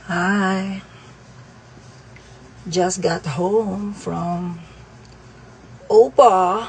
Hi. Just got home from Opa.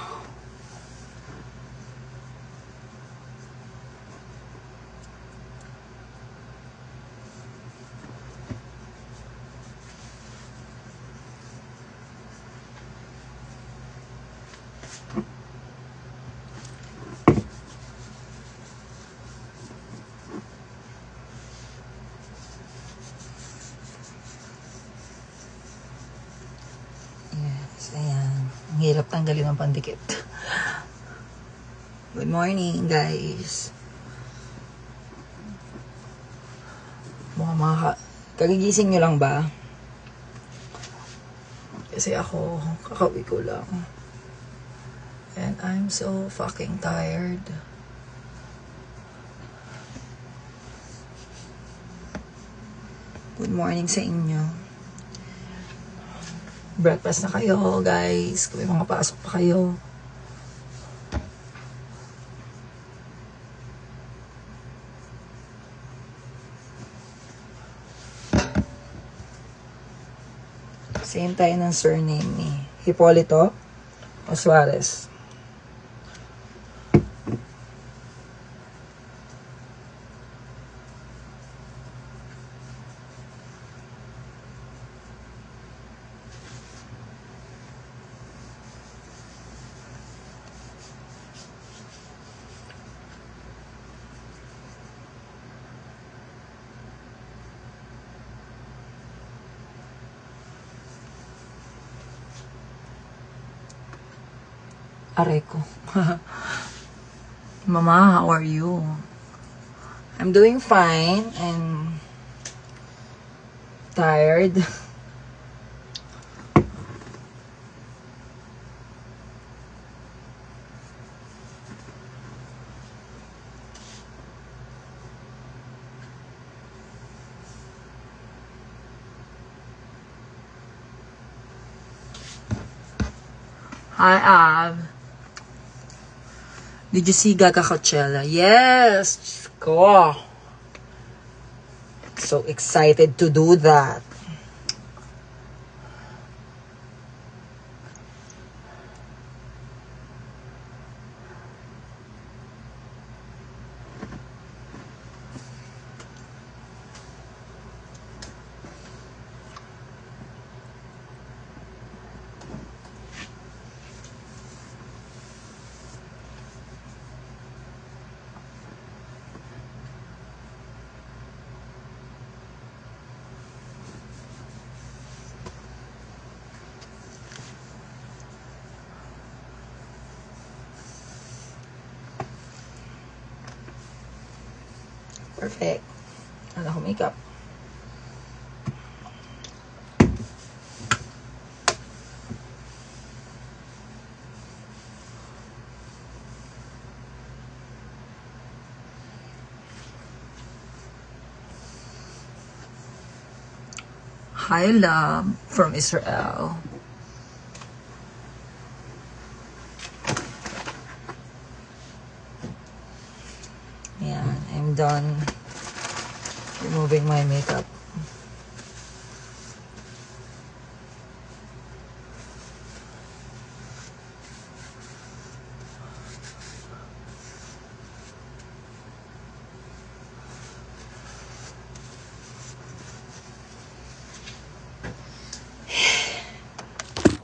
Yes, ayan. Ang hirap tanggalin ang pandikit. Good morning, guys. Kagigising nyo lang ba? Kasi ako, kakauwi ko lang. And I'm so fucking tired. Good morning sa inyo. Breakfast na kayo, guys. Kung may mga pasok pa kayo. Same tayo ng surname ni Hipolito o Suarez. Aray ko. Mama, how are you? I'm doing fine and tired. Hi, Av. Did you see Gaga Coachella? Yes! Ko. So excited to do that. Perfect. Wala akong makeup. Hi, love from Israel. Ayan, I'm done removing my makeup.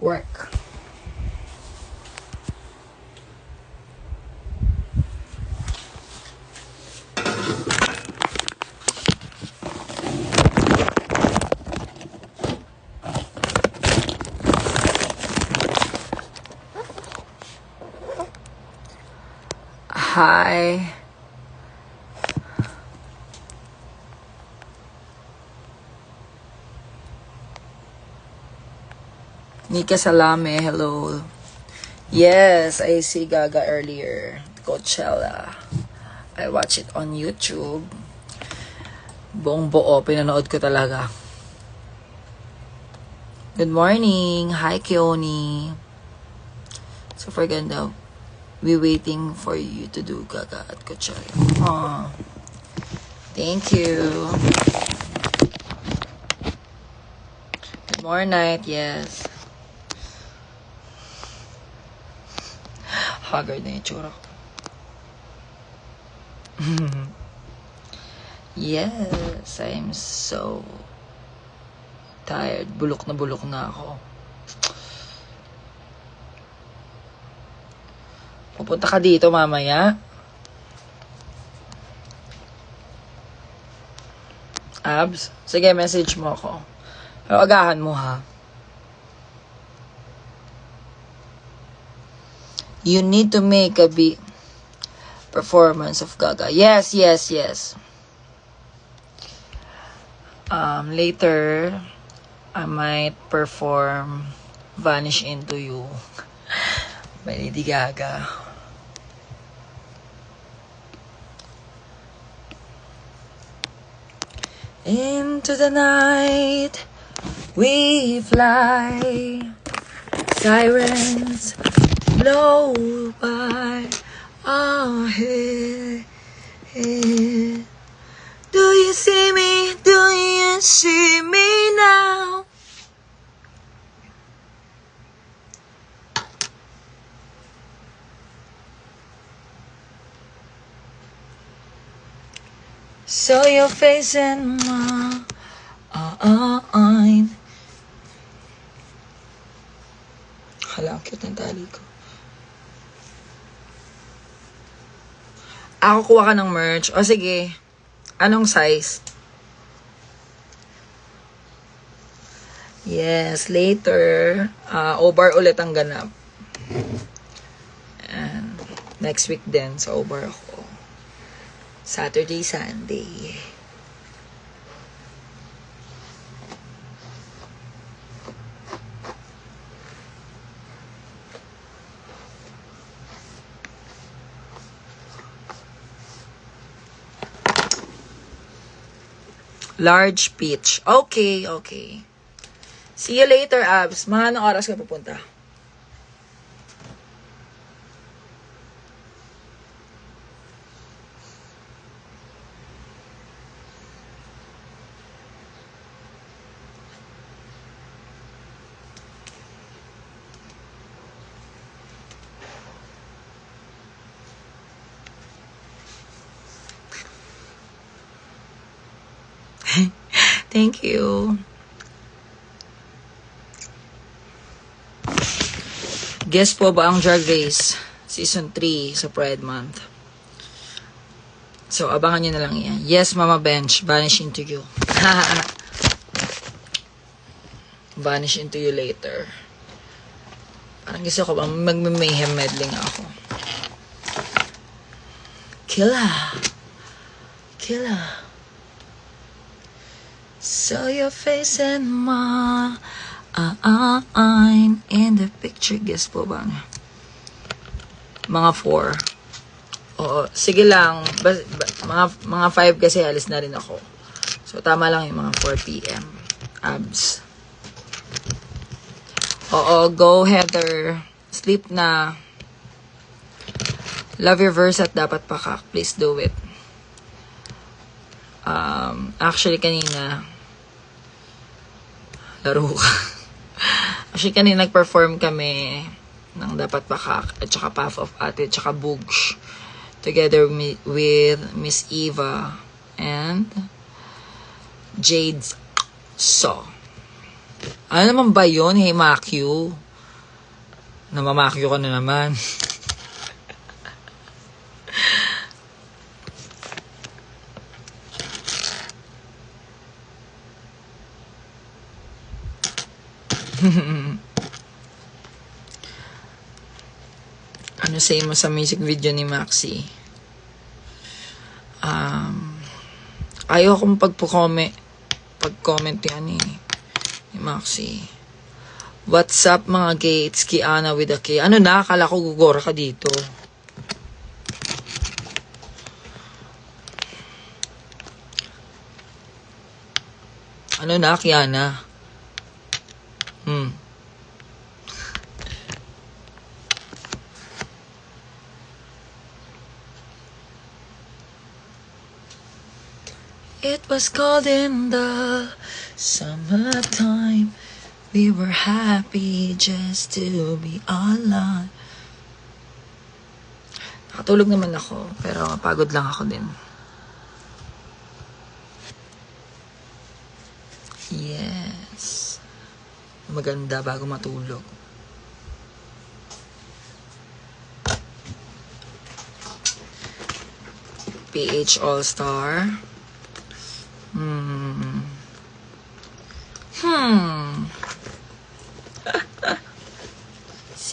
Work. Hi. Nika Salame, hello. Yes, I see Gaga earlier. Coachella. I watch it on YouTube. Buong buo, pinanood ko talaga. Good morning. Hi, Keoni. So, for ganda, we waiting for you to do Gaga at Coachella. Aww. Thank you. More night, yes. Haggard na yung tsura ko. Yes, I'm so tired. Bulok na ako. Pupunta ka dito mamaya. Abs? Sige, message mo ako. Pero agahan mo, ha? You need to make a big performance of Gaga. Yes. Later, I might perform Vanish Into You by Lady Gaga. Into the night we fly, sirens blow by our head. Do you see me? Do you see me now? Saw your face in my mind. Hala, cute ng tali ko. Ako kuha ka ng merch. O sige, anong size? Yes, later. O-bar ulit ang ganap. And next week din sa O-bar ako. Saturday, Sunday. Large peach. Okay. See you later, Abs. Mga anong oras ka pupunta? Thank you. Guess po ba ang Drag Race Season 3 sa Pride Month? So, abangan nyo na lang yan. Yes, Mama Bench. Vanish Into You. Vanish Into You later. Parang gusto ko ba mag-mayhem medley nga ako. Killer. Saw your face in my in the picture. Guess po ba? Mga 4. Oo, sige lang. Mga 5 kasi alis na rin ako. So, tama lang yung mga 4 p.m. Abs. Oo, go Heather. Sleep na. Love your verse at dapat pakak. Please do it. Actually, kanina, laro ka. Actually, kanina nag-perform kami ng Dapat Pakak at saka Path of Ate at saka Boogs together with Miss Eva and Jade's So. Ano naman ba yun? Hey, Makyu. Namamakyu ka na naman. Ano say mo sa music video ni Maxi? Ayaw akong pag-comment yan ni Maxi. What's up mga gay? It's Kiana with a K. Ano na? Akala ko gugora ka dito. Ano na, Kiana? It was cold in the summertime. We were happy just to be alone. Nakatulog naman ako, pero pagod lang ako din. Yes. Maganda bago matulog. PH All-Star.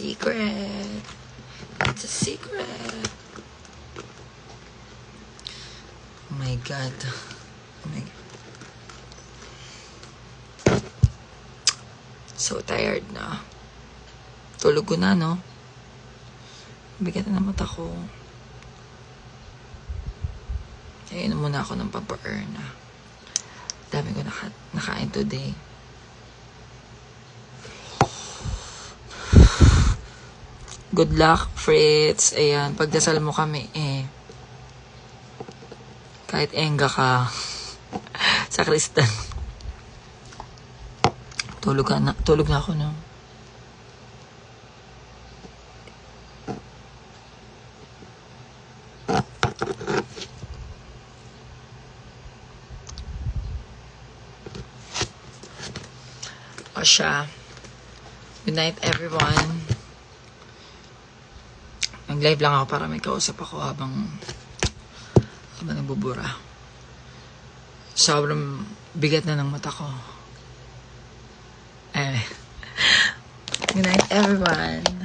Secret. It's a secret. Oh my God. Oh my God. So tired na. Tulog ko na, no? Bigat na mata ko. Kaya inom muna ako ng pampa-earn na. Dami ko nakain today. Good luck, Fritz. Ayan, pagdasal mo kami, eh. Kahit enga ka. Sa Kristan. Tulog na ako, no? O siya. Good night, everyone. Nag-live lang ako para may kausap ako habang nagbubura. Sobrang bigat na ng mata ko. Good night, everyone.